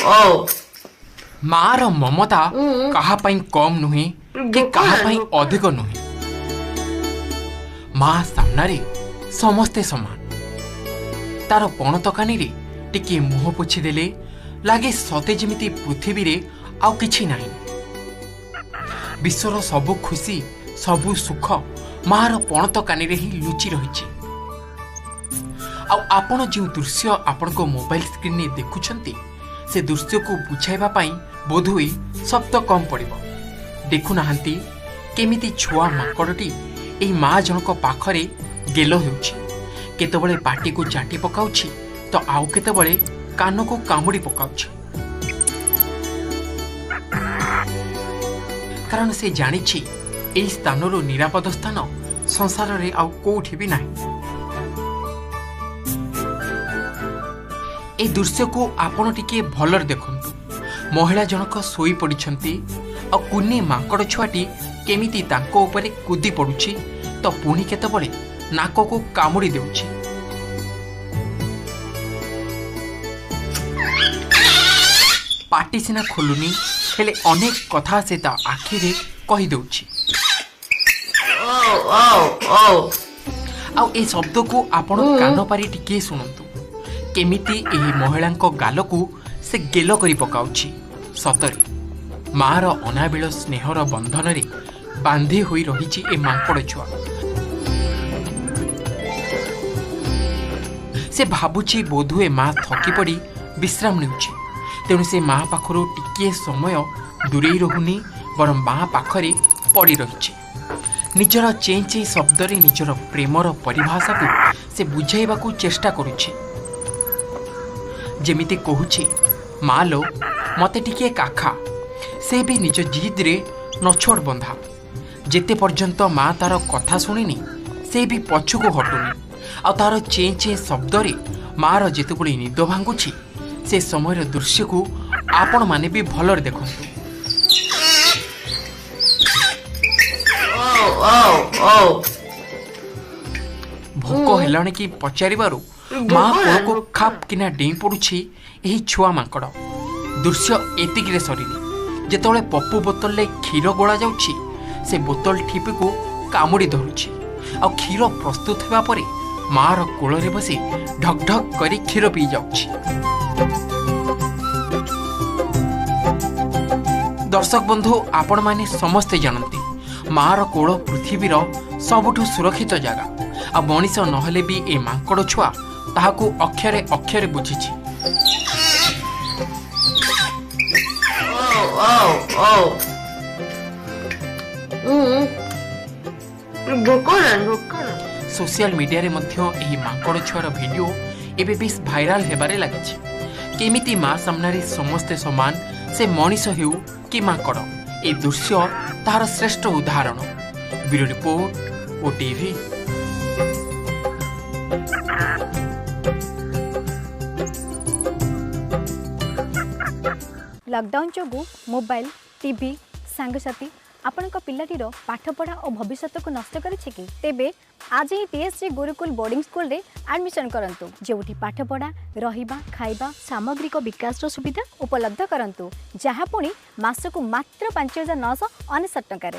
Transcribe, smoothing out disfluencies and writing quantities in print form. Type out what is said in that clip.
oh. मार ममता कहा पाई कम नुहे कि कहा पाई अधिक नुहे। माँ सामनारे समस्ते समान। तार पणतकानी रे टिके मुह पोछिदेले लागे सते जेमिति पृथ्वी रे आउ किछि नाही। विश्वर सबु खुशी सबु सुख मार पणतकानी रे ही लुचि रहिछि। आपण जो दृश्य आपण को मोबाइल स्क्रीन में देखुछंती से दृश्य को बुझाइबा पाई बोधुई शब्द कम पड़िबो। देखु नाहंती केमिति छुआ माकड़टी एई माँ जनक पाखरे गेलो हेउछि। केतबळे पाटी को चाटी पकाउछि तो आउ केतबळे कान को कामुड़ी पकाउछि। कारण से जानिछि एई स्थानरो निरापद स्थान संसार रे आउ कोठी भी नाही। ए दृश्य को आपण टिके भलर देखंतु। महिला जनक सोई पड़िछंती आ कुनी माकड़ छुआटी केमिति तांको ऊपर कूदी पड़ुछि तो पुणी केतबळे नाक को कामुड़ी देउछि। पाटी सिना खोलुनी हेले अनेक कथा से ता आखि रे कहि देउछि। आ ए शब्द को आपण कान पारी टिके सुनंतु। केमिति एही महिलांको गालकू से गेल करी पकाउछि। सतरे मार अनाबिल स्नेहर बंधन रे बांधी होई रहिछि ए मांकड़ छुआ। से भाबुछि बोधुए माँ थकी पड़ी विश्राम नेउछि। तेणु से माँ पाखरु टिके समय दूरेई रहुनी बरं माँ पाखरे पड़ी रहिछि। निजर चें चें शब्द रे निजर प्रेमर परिभाषा को से बुझाइबाकू चेष्टा करुछि। जेमिति कहूछि माँ लो मते टिके काखा। से भी निज जिद रे नछोड़ बंधा। जेते पर्यंत माँ तार कथा शुणिनी से भी पछुको हटुनी। आ तार चें चें शब्द रे मार जेतेबेले निद भांगुछि से समय दृश्य को आपण माने भी भलर देखंतु। भोक हेलाणी कि पचारिबारु माँ कोल को खाप किना डेई पड़ुछि एही छुआ मांकड़। दृश्य एतिकिरे सरीनी जेतबेले पप्पू बोतल ले क्षीर गोला जाउछि से बोतल ठिपी को कामुड़ी धरुछि। आ क्षीर प्रस्तुत हेबा परे मार कोल रे बसी ढक ढक करी क्षीर पी जाउछि। दर्शक बंधु आपण माने समस्ते जानती मार कोल पृथ्वीर सबुठु सुरक्षित जगह। आ मनीष नहले भी ए मांकड़ छुआ ताहाकू अक्षरे अक्षरे बुझिछि। सोशल मीडिया रे मध्य एही मांकड़ छुआर वीडियो एबे बेस भाइराल हेबारे लागिछि। केमिति माँ सामनारे समस्ते समान से मनीष हेउ कि मांकड़ ए दृश्य तार श्रेष्ठ उदाहरण। Bureau report OTV. लॉकडाउन जोगु मोबाइल टीवी सांगसाथी आपण पिलाटीर पाठपढ़ा और भविष्य को नष्ट करिछि कि तेबे आज ही टीएससी गुरुकुल बोर्डिंग स्कूल रे एडमिशन करंतु जेउठी पाठपढ़ा रहिबा खाइबा सामग्रिक विकास सुविधा उपलब्ध करंतु जहाँ पुणी मासकु मात्र 5,999 टंका।